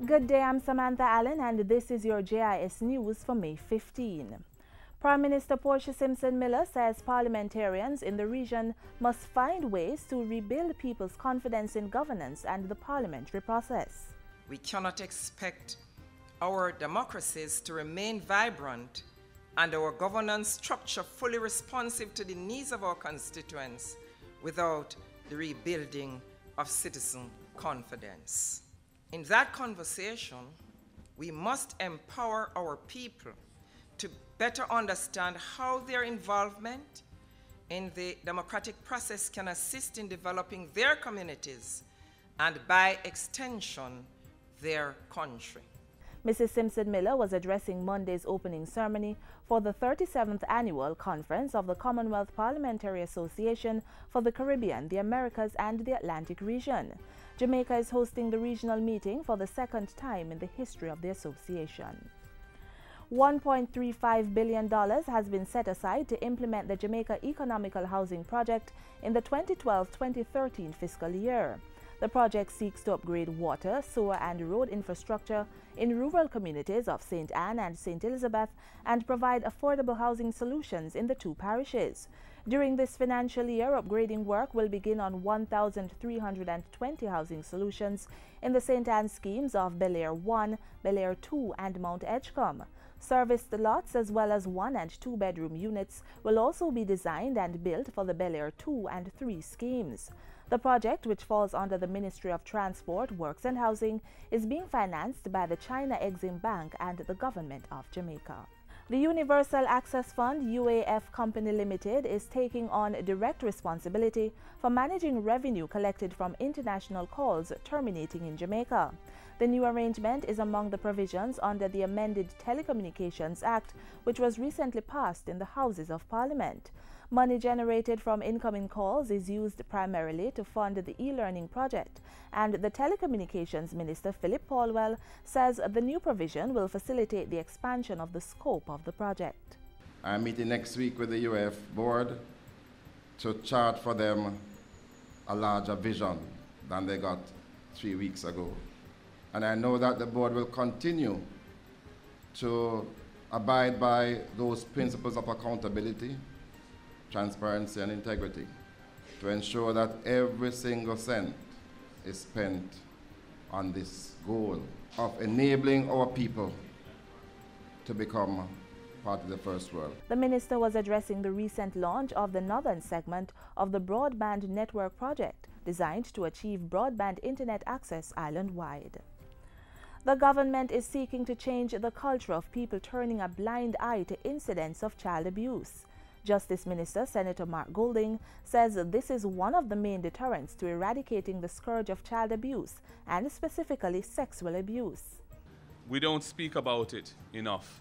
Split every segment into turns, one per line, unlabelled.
Good day, I'm Samantha Allen and this is your JIS News for May 15. Prime Minister Portia Simpson Miller says parliamentarians in the region must find ways to rebuild people's confidence in governance and the parliamentary process.
We cannot expect our democracies to remain vibrant and our governance structure fully responsive to the needs of our constituents without the rebuilding of citizen confidence. In that conversation, we must empower our people to better understand how their involvement in the democratic process can assist in developing their communities and, by extension, their country.
Mrs. Simpson Miller was addressing Monday's opening ceremony for the 37th Annual Conference of the Commonwealth Parliamentary Association for the Caribbean, the Americas and the Atlantic region. Jamaica is hosting the regional meeting for the second time in the history of the association. $1.35 billion has been set aside to implement the Jamaica Economical Housing Project in the 2012-2013 fiscal year. The project seeks to upgrade water, sewer and road infrastructure in rural communities of St. Ann and St. Elizabeth and provide affordable housing solutions in the two parishes. During this financial year, upgrading work will begin on 1,320 housing solutions in the St. Ann schemes of Bel Air 1, Bel Air 2 and Mount Edgecombe. Serviced lots as well as 1- and 2-bedroom units will also be designed and built for the Bel Air 2 and 3 schemes. The project, which falls under the Ministry of Transport, Works and Housing, is being financed by the China Exim Bank and the Government of Jamaica. The Universal Access Fund UAF Company Limited is taking on direct responsibility for managing revenue collected from international calls terminating in Jamaica. The new arrangement is among the provisions under the amended Telecommunications Act, which was recently passed in the Houses of Parliament. Money generated from incoming calls is used primarily to fund the e-learning project, and the Telecommunications Minister Philip Paulwell says the new provision will facilitate the expansion of the scope of the project.
I'm meeting next week with the UAF board to chart for them a larger vision than they got 3 weeks ago. And I know that the board will continue to abide by those principles of accountability, transparency and integrity to ensure that every single cent is spent on this goal of enabling our people to become part of the first world.
The minister was addressing the recent launch of the northern segment of the Broadband Network project, designed to achieve broadband internet access island-wide. The government is seeking to change the culture of people turning a blind eye to incidents of child abuse. Justice Minister Senator Mark Golding says this is one of the main deterrents to eradicating the scourge of child abuse and specifically sexual abuse.
We don't speak about it enough.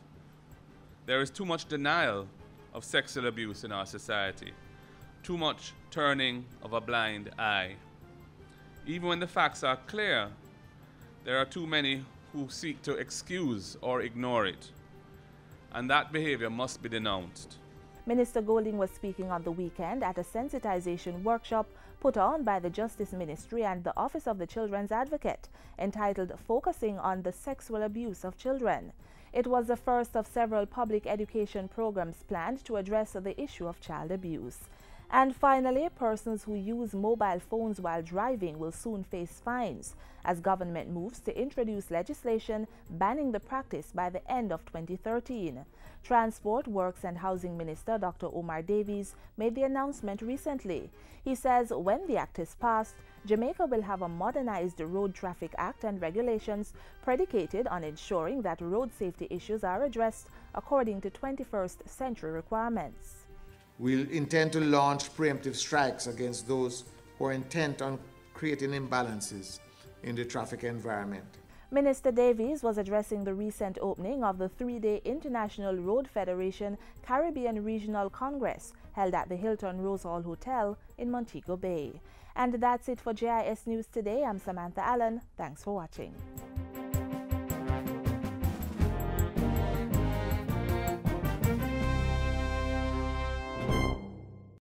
There is too much denial of sexual abuse in our society, too much turning of a blind eye. Even when the facts are clear, there are too many who seek to excuse or ignore it, and that behavior must be denounced.
Minister Golding was speaking on the weekend at a sensitization workshop put on by the Justice Ministry and the Office of the Children's Advocate, entitled Focusing on the Sexual Abuse of Children. It was the first of several public education programs planned to address the issue of child abuse. And finally, persons who use mobile phones while driving will soon face fines as government moves to introduce legislation banning the practice by the end of 2013. Transport, Works and Housing Minister Dr. Omar Davies made the announcement recently. He says when the act is passed, Jamaica will have a modernized Road Traffic Act and regulations predicated on ensuring that road safety issues are addressed according to 21st century requirements.
We'll intend to launch preemptive strikes against those who are intent on creating imbalances in the traffic environment.
Minister Davies was addressing the recent opening of the 3-day International Road Federation Caribbean Regional Congress held at the Hilton Rose Hall Hotel in Montego Bay. And that's it for JIS News today. I'm Samantha Allen. Thanks for watching.